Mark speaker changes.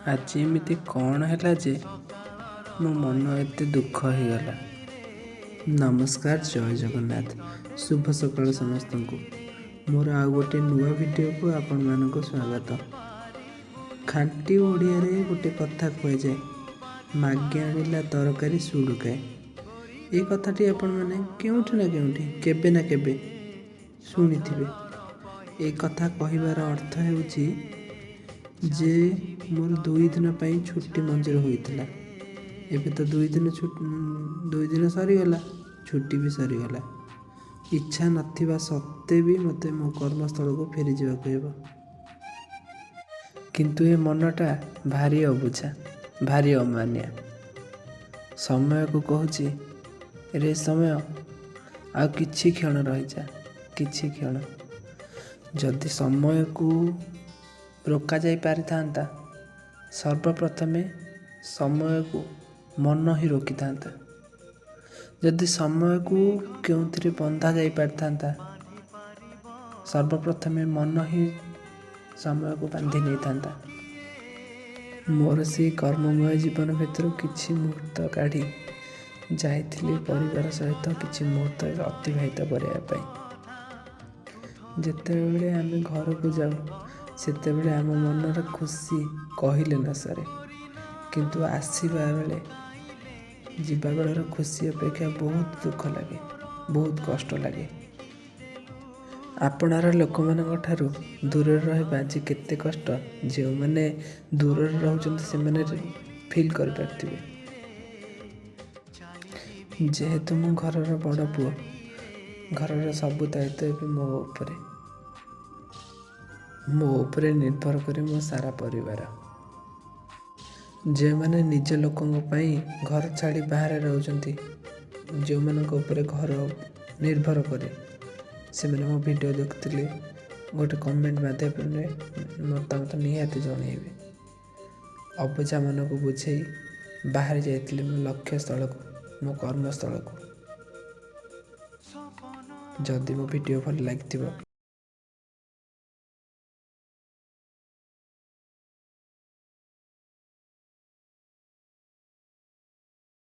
Speaker 1: ଆଜି ଏମିତି କ'ଣ ହେଲା ଯେ ମୋ ମନ ଏତେ ଦୁଃଖ ହେଇଗଲା। ନମସ୍କାର, ଜୟ ଜଗନ୍ନାଥ, ଶୁଭ ସକାଳ ସମସ୍ତଙ୍କୁ। ମୋର ଆଉ ଗୋଟେ ନୂଆ ଭିଡ଼ିଓକୁ ଆପଣମାନଙ୍କୁ ସ୍ୱାଗତ। ଖାଣ୍ଟି ଓଡ଼ିଆରେ ଗୋଟେ କଥା କୁହାଯାଏ, ମାଗି ଆଣିଲା ତରକାରୀ ସୁଡ଼ୁକାଏ। ଏ କଥାଟି ଆପଣମାନେ କେଉଁଠି ନା କେଉଁଠି କେବେ ନା କେବେ ଶୁଣିଥିବେ। ଏ କଥା କହିବାର ଅର୍ଥ ହେଉଛି ଯେ ମୋର 2 ଦିନ ପାଇଁ ଛୁଟି ମଞ୍ଜୁର ହୋଇଥିଲା। ଏବେ ତ 2 ଦିନ ସରିଗଲା, ଛୁଟି ବି ସରିଗଲା। ଇଚ୍ଛା ନଥିବା ସତ୍ତ୍ୱେ ବି ମୋତେ ମୋ କର୍ମସ୍ଥଳକୁ ଫେରିଯିବାକୁ ହେବ। କିନ୍ତୁ ଏ ମନଟା ଭାରି ଅବୁଝା, ଭାରି ଅମାନିଆ। ସମୟକୁ କହୁଛି, ରେ ସମୟ, ଆଉ କିଛି କ୍ଷଣ ରହିଯା, କିଛି କ୍ଷଣ। ଯଦି ସମୟକୁ ରୋକାଯାଇ ପାରିଥାନ୍ତା, ସର୍ବପ୍ରଥମେ ସମୟକୁ ମନ ହିଁ ରୋକିଥାନ୍ତା। ଯଦି ସମୟକୁ କେଉଁଥିରେ ବନ୍ଧା ଯାଇ ପାରିଥାନ୍ତା, ସର୍ବପ୍ରଥମେ ମନ ହିଁ ସମୟକୁ ବାନ୍ଧି ନେଇଥାନ୍ତା। ମୋର ସେଇ କର୍ମମୟ ଜୀବନ ଭିତରୁ କିଛି ମୁହୂର୍ତ୍ତ କାଢ଼ି ଯାଇଥିଲି ପରିବାର ସହିତ କିଛି ମୁହୂର୍ତ୍ତ ଅତିବାହିତ କରିବା ପାଇଁ। ଯେତେବେଳେ ଆମେ ଘରକୁ ଯାଉ, ସେତେବେଳେ ଆମ ମନର ଖୁସି କହିଲେ ନ ସରେ। କିନ୍ତୁ ଆସିବା ବେଳେ, ଯିବା ବେଳର ଖୁସି ଅପେକ୍ଷା ବହୁତ ଦୁଃଖ ଲାଗେ, ବହୁତ କଷ୍ଟ ଲାଗେ। ଆପଣାର ଲୋକମାନଙ୍କ ଠାରୁ ଦୂରରେ ରହିବା ଯେ କେତେ କଷ୍ଟ, ଯେଉଁମାନେ ଦୂରରେ ରହୁଛନ୍ତି ସେମାନେ ଫିଲ୍ କରିପାରୁଥିବେ। ଯେହେତୁ ମୁଁ ଘରର ବଡ଼ ପୁଅ, ଘରର ସବୁ ଦାୟିତ୍ୱ ଏବେ ମୋ ଉପରେ ନିର୍ଭର କରେ ମୋ ସାରା ପରିବାର। ଯେଉଁମାନେ ନିଜ ଲୋକଙ୍କ ପାଇଁ ଘର ଛାଡ଼ି ବାହାରେ ରହୁଛନ୍ତି, ଯେଉଁମାନଙ୍କ ଉପରେ ଘର ନିର୍ଭର କରେ, ସେମାନେ ମୋ ଭିଡ଼ିଓ ଦେଖୁଥିଲେ ଗୋଟେ କମେଣ୍ଟ ମାଧ୍ୟମରେ ମତାମତ ନିହାତି ଜଣାଇବେ। ଅବୁଝାମାନଙ୍କୁ ବୁଝେଇ ବାହାରି ଯାଇଥିଲି ମୋ ଲକ୍ଷ୍ୟସ୍ଥଳକୁ, ମୋ କର୍ମସ୍ଥଳକୁ। ଯଦି ମୋ ଭିଡ଼ିଓ ଭଲ ଲାଗିଥିବ